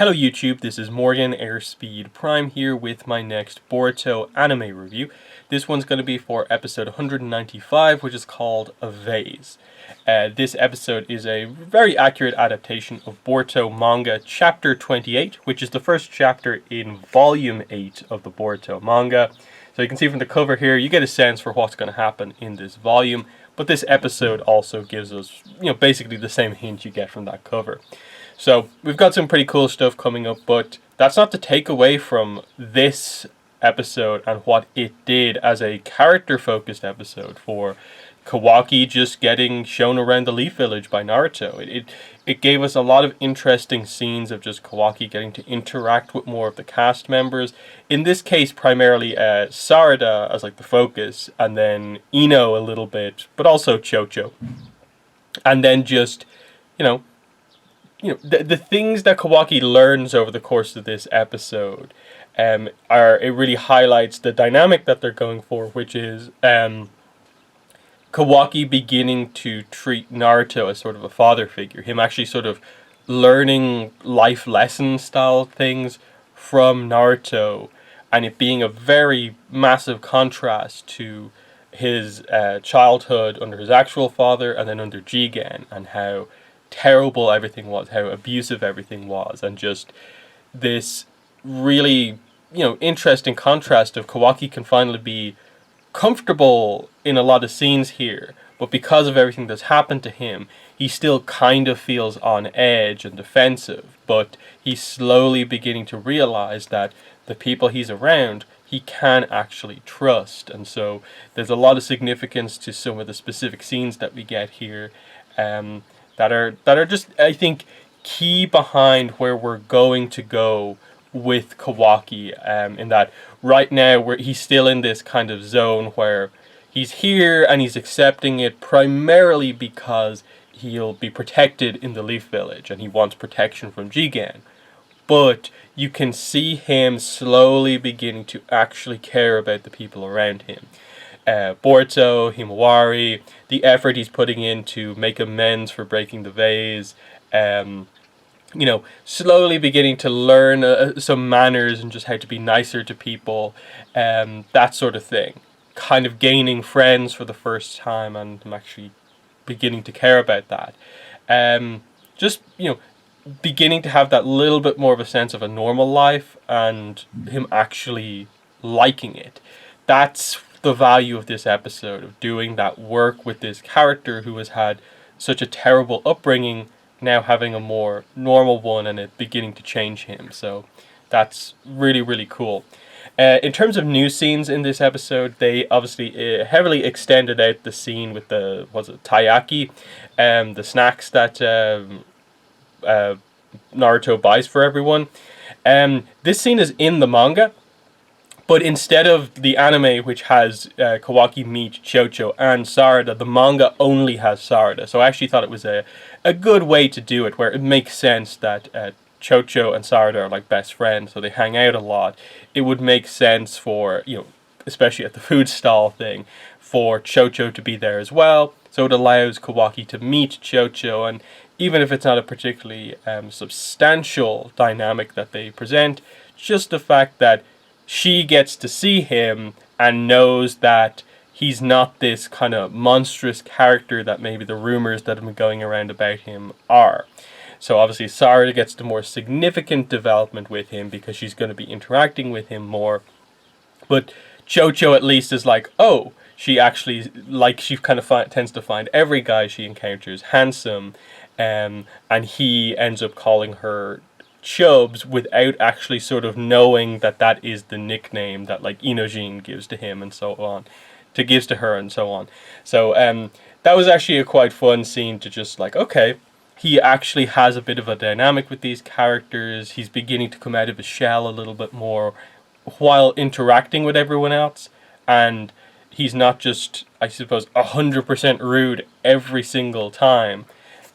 Hello YouTube, this is Morgan Airspeed Prime here with my next Boruto anime review. This one's going to be for episode 195, which is called A Vase. This episode is a very accurate adaptation of Boruto manga chapter 28, which is the first chapter in volume 8 of the Boruto manga. So you can see from the cover here, you get a sense for what's going to happen in this volume, but this episode also gives us, basically the same hint you get from that cover. So we've got some pretty cool stuff coming up, but that's not to take away from this episode and what it did as a character-focused episode for Kawaki just getting shown around the Leaf Village by Naruto. It gave us a lot of interesting scenes of just Kawaki getting to interact with more of the cast members. In this case, primarily Sarada as like the focus, and then Ino a little bit, but also Chocho. And then just, the things that Kawaki learns over the course of this episode it really highlights the dynamic that they're going for, which is Kawaki beginning to treat Naruto as sort of a father figure, him actually sort of learning life lesson style things from Naruto, and it being a very massive contrast to his childhood under his actual father and then under Jigen, and how terrible everything was, how abusive everything was, and just this really, interesting contrast of Kawaki can finally be comfortable in a lot of scenes here, but because of everything that's happened to him, he still kind of feels on edge and defensive, but he's slowly beginning to realize that the people he's around he can actually trust. And so there's a lot of significance to some of the specific scenes that we get here that are just, I think, key behind where we're going to go with Kawaki, in that right now he's still in this kind of zone where he's here and he's accepting it primarily because he'll be protected in the Leaf Village and he wants protection from Jigen. But you can see him slowly beginning to actually care about the people around him. Boruto, Himawari, the effort he's putting in to make amends for breaking the vase, slowly beginning to learn some manners and just how to be nicer to people, that sort of thing. Kind of gaining friends for the first time, and I'm actually beginning to care about that. Beginning to have that little bit more of a sense of a normal life and him actually liking it. That's the value of this episode, of doing that work with this character who has had such a terrible upbringing, now having a more normal one and it beginning to change him. So that's really, really cool. In terms of new scenes in this episode, they obviously heavily extended out the scene with the, taiyaki, the snacks that Naruto buys for everyone. This scene is in the manga, but instead of the anime, which has Kawaki meet Chocho and Sarada, the manga only has Sarada. So I actually thought it was a good way to do it, where it makes sense that Chocho and Sarada are like best friends, so they hang out a lot. It would make sense for, especially at the food stall thing, for Chocho to be there as well. So it allows Kawaki to meet Chocho, and even if it's not a particularly substantial dynamic that they present, just the fact that she gets to see him and knows that he's not this kind of monstrous character that maybe the rumors that have been going around about him are. So obviously Sarada gets the more significant development with him because she's going to be interacting with him more. But Chocho at least is like, oh, she actually, like, she kind of tends to find every guy she encounters handsome, and he ends up calling her Chubs without actually sort of knowing that is the nickname that like Inojin gives to him and so on, gives to her and so on. So that was actually a quite fun scene to just like, okay, he actually has a bit of a dynamic with these characters. He's beginning to come out of his shell a little bit more while interacting with everyone else, and he's not just, I suppose, 100% rude every single time.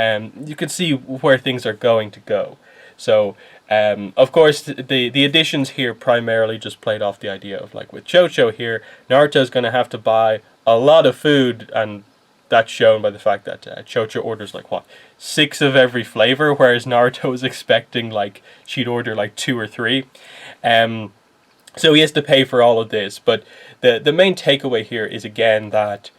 You can see where things are going to go. So, of course, the additions here primarily just played off the idea of, like, with Chocho here, Naruto's going to have to buy a lot of food and that's shown by the fact that Chocho orders like what, 6 of every flavor, whereas Naruto was expecting like she'd order like 2 or 3. So he has to pay for all of this, but the main takeaway here is again that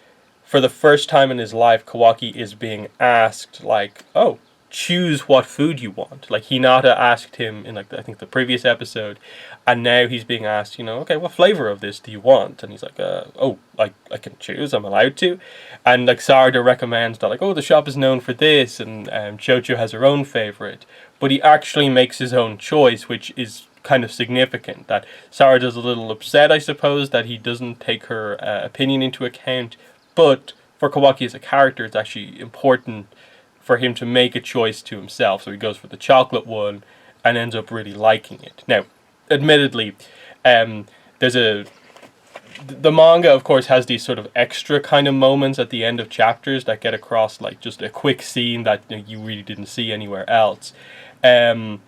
for the first time in his life, Kawaki is being asked like, "Oh, choose what food you want." Like Hinata asked him in like I think the previous episode, and now he's being asked, okay, what flavor of this do you want? And he's like, "Oh, I can choose. I'm allowed to." And like Sarada recommends that like, "Oh, the shop is known for this," and Chocho has her own favorite, but he actually makes his own choice, which is kind of significant. That Sarada's a little upset, I suppose, that he doesn't take her opinion into account, but for Kawaki as a character, it's actually important for him to make a choice to himself. So he goes for the chocolate one and ends up really liking it. Now, admittedly, there's the manga, of course, has these sort of extra kind of moments at the end of chapters that get across like just a quick scene that you really didn't see anywhere else. And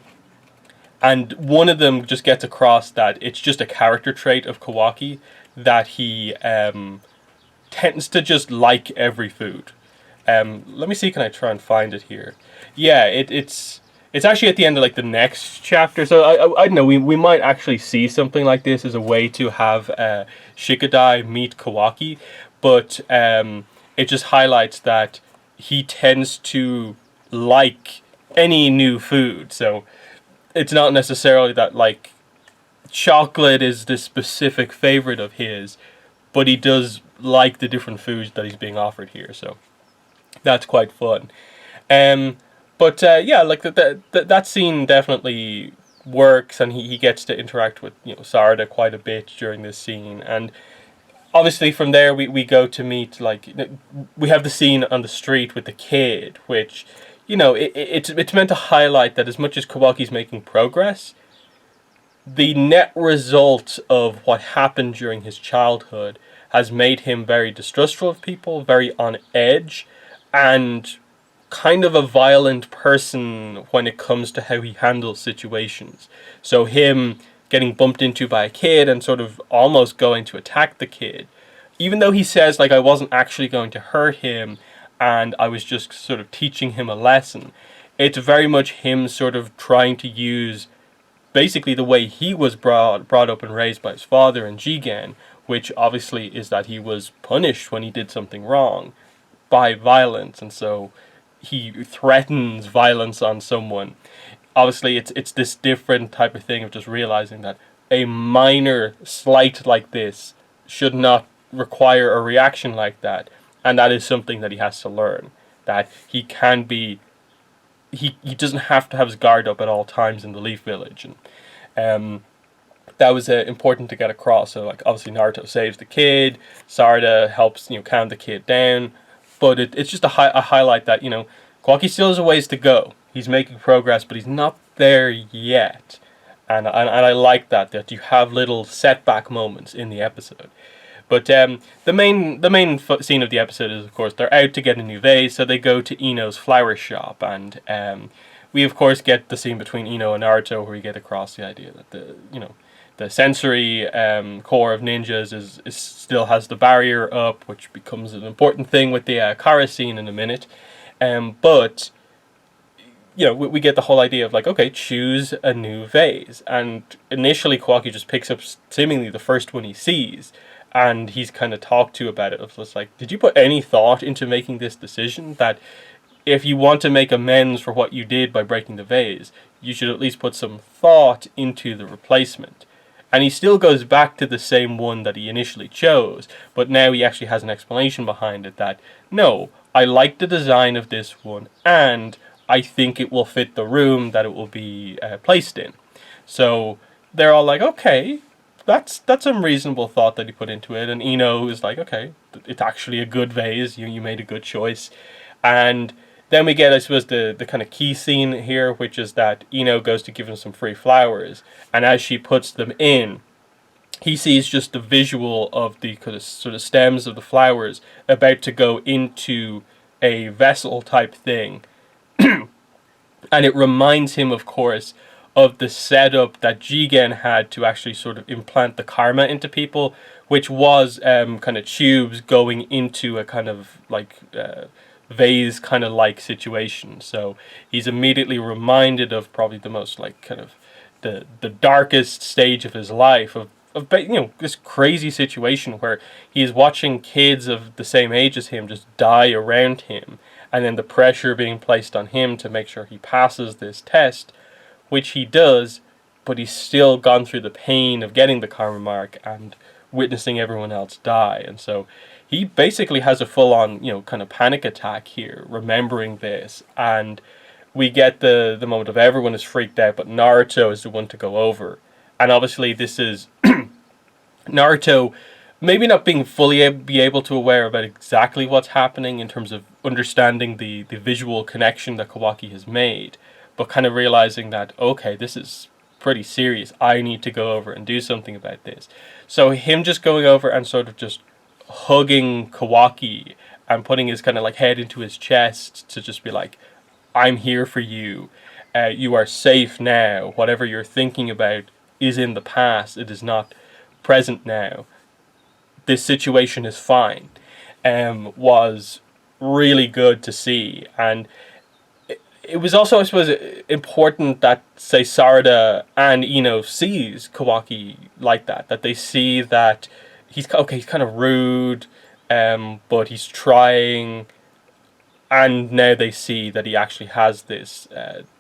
one of them just gets across that it's just a character trait of Kawaki that he tends to just like every food. Let me see, can I try and find it here? Yeah, it's actually at the end of like the next chapter. So I don't know, we might actually see something like this as a way to have Shikadai meet Kawaki, but it just highlights that he tends to like any new food. So it's not necessarily that like chocolate is the specific favorite of his, but he does like the different foods that he's being offered here. So that's quite fun. But yeah, like that scene definitely works, and he gets to interact with Sarada quite a bit during this scene, and obviously from there we go to meet like we have the scene on the street with the kid, which it's meant to highlight that as much as Kawaki's making progress, the net result of what happened during his childhood has made him very distrustful of people, very on edge, and kind of a violent person when it comes to how he handles situations. So him getting bumped into by a kid and sort of almost going to attack the kid, even though he says like I wasn't actually going to hurt him and I was just sort of teaching him a lesson, it's very much him sort of trying to use basically the way he was brought up and raised by his father in Jigen, which obviously is that he was punished when he did something wrong by violence, and so he threatens violence on someone. Obviously, it's this different type of thing of just realizing that a minor slight like this should not require a reaction like that, and that is something that he has to learn. That he can be, he doesn't have to have his guard up at all times in the Leaf Village, and that was important to get across. So, like, obviously Naruto saves the kid, Sarada helps calm the kid down, but it's just a highlight that Kawaki still has a ways to go. He's making progress, but he's not there yet, and I like that you have little setback moments in the episode. But the main scene of the episode is, of course, they're out to get a new vase, so they go to Ino's flower shop, and we of course get the scene between Ino and Naruto where we get across the idea that the sensory core of ninjas is still has the barrier up, which becomes an important thing with the Kara scene in a minute. But we get the whole idea of like, okay, choose a new vase, and initially Kawaki just picks up seemingly the first one he sees. And he's kind of talked to about it. It's just like, did you put any thought into making this decision? That if you want to make amends for what you did by breaking the vase, you should at least put some thought into the replacement. And he still goes back to the same one that he initially chose, but now he actually has an explanation behind it that, no, I like the design of this one, and I think it will fit the room that it will be placed in. So they're all like, okay, that's some reasonable thought that he put into it. And Ino is like, okay, it's actually a good vase. You made a good choice. And then we get, I suppose, the kind of key scene here, which is that Ino goes to give him some free flowers. And as she puts them in, he sees just the visual of the kind of sort of stems of the flowers about to go into a vessel type thing. And it reminds him, of course, of the setup that Jigen had to actually sort of implant the karma into people, which was kind of tubes going into a kind of like vase kind of like situation. So he's immediately reminded of probably the most like kind of the darkest stage of his life of this crazy situation where he is watching kids of the same age as him just die around him, and then the pressure being placed on him to make sure he passes this test, which he does, but he's still gone through the pain of getting the karma mark and witnessing everyone else die. And so he basically has a full on, kind of panic attack here, remembering this. And we get the moment of everyone is freaked out, but Naruto is the one to go over. And obviously, this is Naruto maybe not being fully be able to aware about exactly what's happening in terms of understanding the visual connection that Kawaki has made, but kind of realizing that, okay, this is pretty serious. I need to go over and do something about this. So him just going over and sort of just hugging Kawaki and putting his kind of like head into his chest to just be like, I'm here for you. You are safe now. Whatever you're thinking about is in the past. It is not present now. This situation is fine. Was really good to see. And it was also, I suppose, important that, say, Sarada and Ino sees Kawaki like that. That they see that he's kind of rude, but he's trying. And now they see that he actually has this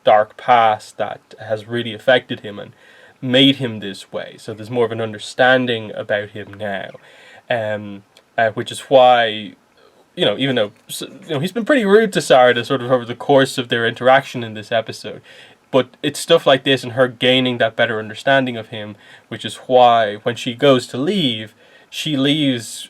dark past that has really affected him and made him this way. So there's more of an understanding about him now, which is why, even though he's been pretty rude to Sarada sort of over the course of their interaction in this episode, but it's stuff like this and her gaining that better understanding of him, which is why when she goes to leave, she leaves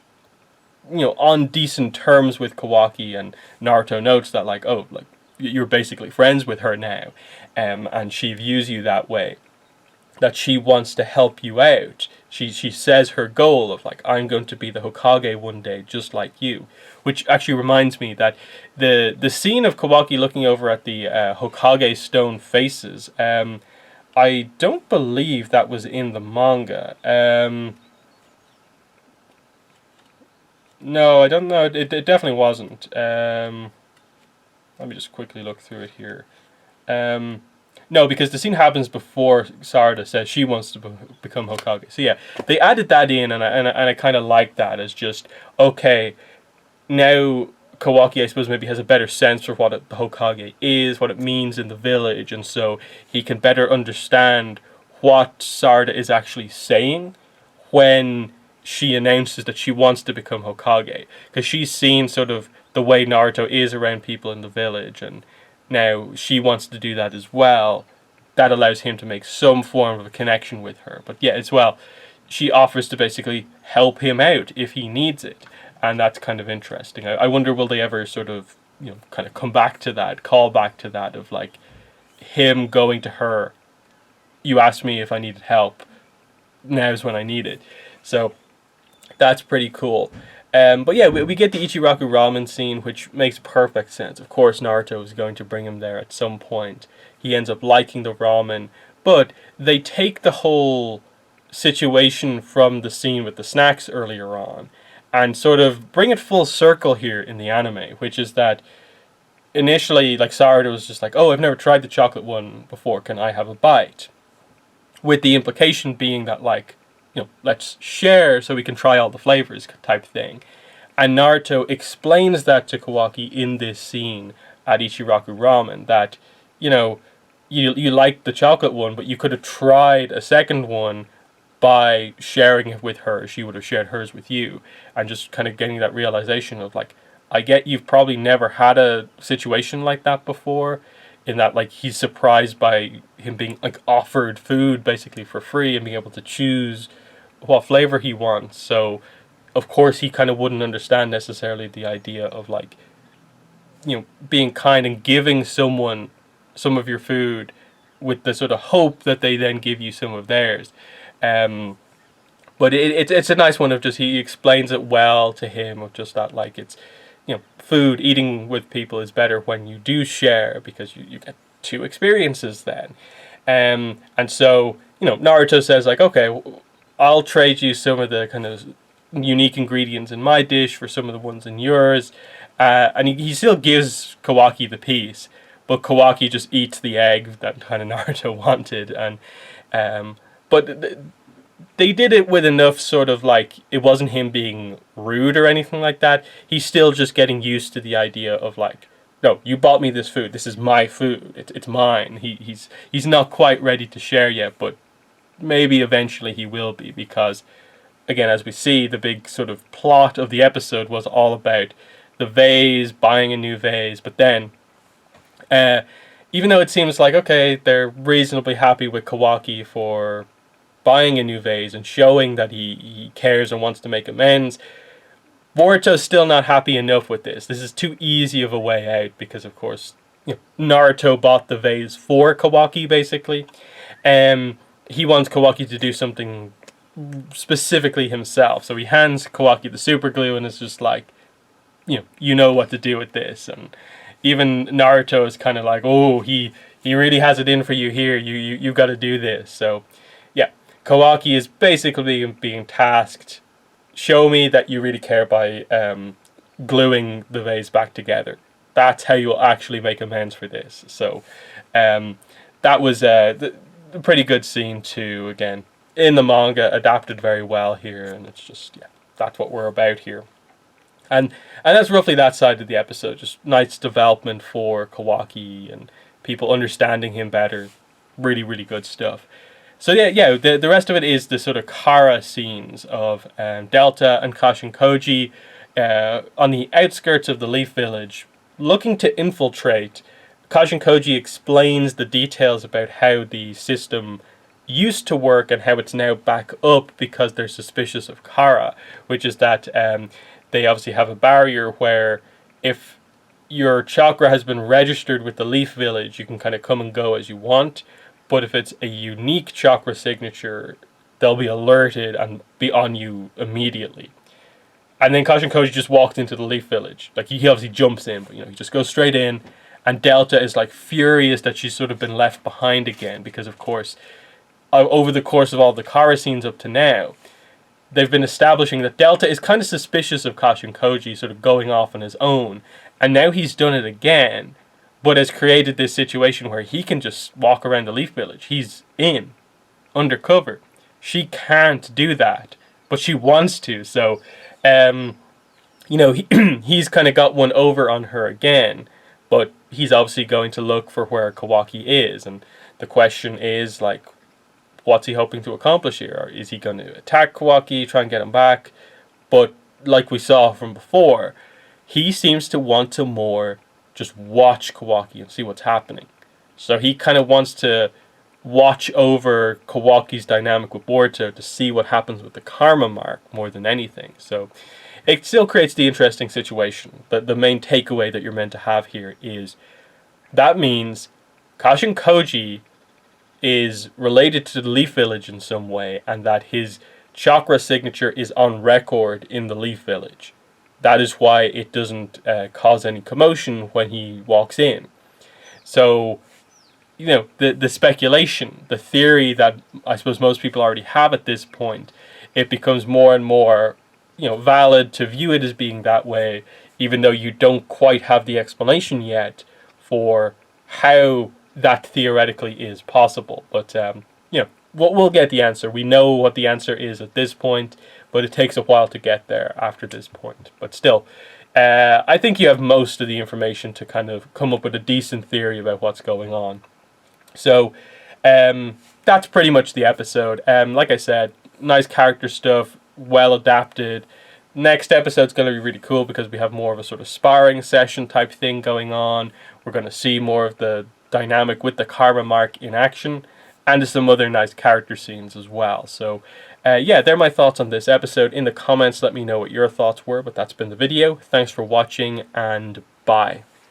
on decent terms with Kawaki, and Naruto notes that like, oh, like you're basically friends with her now, and she views you that way, that she wants to help you out. She says her goal of like, I'm going to be the Hokage one day just like you, which actually reminds me that the scene of Kawaki looking over at the Hokage stone faces, I don't believe that was in the manga. No, I don't know. It definitely wasn't. Let me just quickly look through it here. No, because the scene happens before Sarada says she wants to become Hokage. So yeah, they added that in, and I kind of like that as just, okay, now Kawaki, I suppose, maybe has a better sense for what the Hokage is, what it means in the village, and so he can better understand what Sarada is actually saying when she announces that she wants to become Hokage, because she's seen sort of the way Naruto is around people in the village, and now she wants to do that as well. That allows him to make some form of a connection with her. But yeah, as well, she offers to basically help him out if he needs it, and that's kind of interesting. I wonder, will they ever sort of kind of come back to that, call back to that of like him going to her, you asked me if I needed help, now's when I need it. So that's pretty cool. But yeah, we get the Ichiraku ramen scene, which makes perfect sense. Of course, Naruto is going to bring him there at some point. He ends up liking the ramen, but they take the whole situation from the scene with the snacks earlier on and sort of bring it full circle here in the anime, which is that initially, like, Sarada was just like, oh, I've never tried the chocolate one before, can I have a bite? With the implication being that, like, let's share so we can try all the flavors type thing. And Naruto explains that to Kawaki in this scene at Ichiraku Ramen, that, you liked the chocolate one, but you could have tried a second one by sharing it with her. She would have shared hers with you. And just kind of getting that realization of like, I get you've probably never had a situation like that before, in that like he's surprised by him being like offered food basically for free and being able to choose what flavor he wants. So of course he kind of wouldn't understand necessarily the idea of like, being kind and giving someone some of your food with the sort of hope that they then give you some of theirs. But it's a nice one of just, he explains it well to him of just that, like, it's, food, eating with people is better when you do share, because you get two experiences then. And so, Naruto says, like, okay, I'll trade you some of the kind of unique ingredients in my dish for some of the ones in yours. And he still gives Kawaki the piece, but Kawaki just eats the egg that kind of Naruto wanted. And but they did it with enough sort of like, it wasn't him being rude or anything like that. He's still just getting used to the idea of like, no, you bought me this food. This is my food. It's mine. He's not quite ready to share yet, but maybe eventually he will be, because again, as we see, the big sort of plot of the episode was all about the vase, buying a new vase. But then, even though it seems like, okay, they're reasonably happy with Kawaki for buying a new vase and showing that he cares and wants to make amends, Boruto's still not happy enough with this. This is too easy of a way out because, of course, Naruto bought the vase for Kawaki, basically. He wants Kawaki to do something specifically himself. So he hands Kawaki the super glue and is just like, you know what to do with this. And even Naruto is kind of like, oh, he really has it in for you here. You got to do this. So yeah, Kawaki is basically being tasked, show me that you really care by gluing the vase back together. That's how you'll actually make amends for this. So that was a pretty good scene too. Again, in the manga, adapted very well here, and it's just, yeah, that's what we're about here. And that's roughly that side of the episode. Just nice development for Kawaki and people understanding him better. Really, really good stuff. So yeah, the rest of it is the sort of Kara scenes of Delta and Kashin Koji on the outskirts of the Leaf Village, looking to infiltrate. Kashin Koji explains the details about how the system used to work and how it's now back up because they're suspicious of Kara, which is that they obviously have a barrier where if your chakra has been registered with the Leaf Village, you can kind of come and go as you want. But if it's a unique chakra signature, they'll be alerted and be on you immediately. And then Kashin Koji just walked into the Leaf Village. Like, he obviously jumps in, but, he just goes straight in. And Delta is, like, furious that she's sort of been left behind again. Because, of course, over the course of all the Kara scenes up to now, they've been establishing that Delta is kind of suspicious of Kashin Koji sort of going off on his own. And now he's done it again, but has created this situation where he can just walk around the Leaf Village. He's in, undercover. She can't do that, but she wants to. So, he's kind of got one over on her again, but he's obviously going to look for where Kawaki is. And the question is, like, what's he hoping to accomplish here? Or is he going to attack Kawaki, try and get him back? But like we saw from before, he seems to want to more just watch Kawaki and see what's happening. So he kind of wants to watch over Kawaki's dynamic with Boruto to see what happens with the karma mark more than anything. So it still creates the interesting situation. But the main takeaway that you're meant to have here is that means Kashin Koji is related to the Leaf Village in some way, and that his chakra signature is on record in the Leaf Village. That is why it doesn't cause any commotion when he walks in. So, the speculation, the theory that I suppose most people already have at this point, it becomes more and more, valid to view it as being that way, even though you don't quite have the explanation yet for how that theoretically is possible. But, we'll get the answer. We know what the answer is at this point, but it takes a while to get there after this point. But still, I think you have most of the information to kind of come up with a decent theory about what's going on. So, that's pretty much the episode. Like I said, nice character stuff, well adapted. Next episode's going to be really cool because we have more of a sort of sparring session type thing going on. We're going to see more of the dynamic with the karma mark in action, and there's some other nice character scenes as well. So they're my thoughts on this episode. In the comments, let me know what your thoughts were, but that's been the video. Thanks for watching, and bye.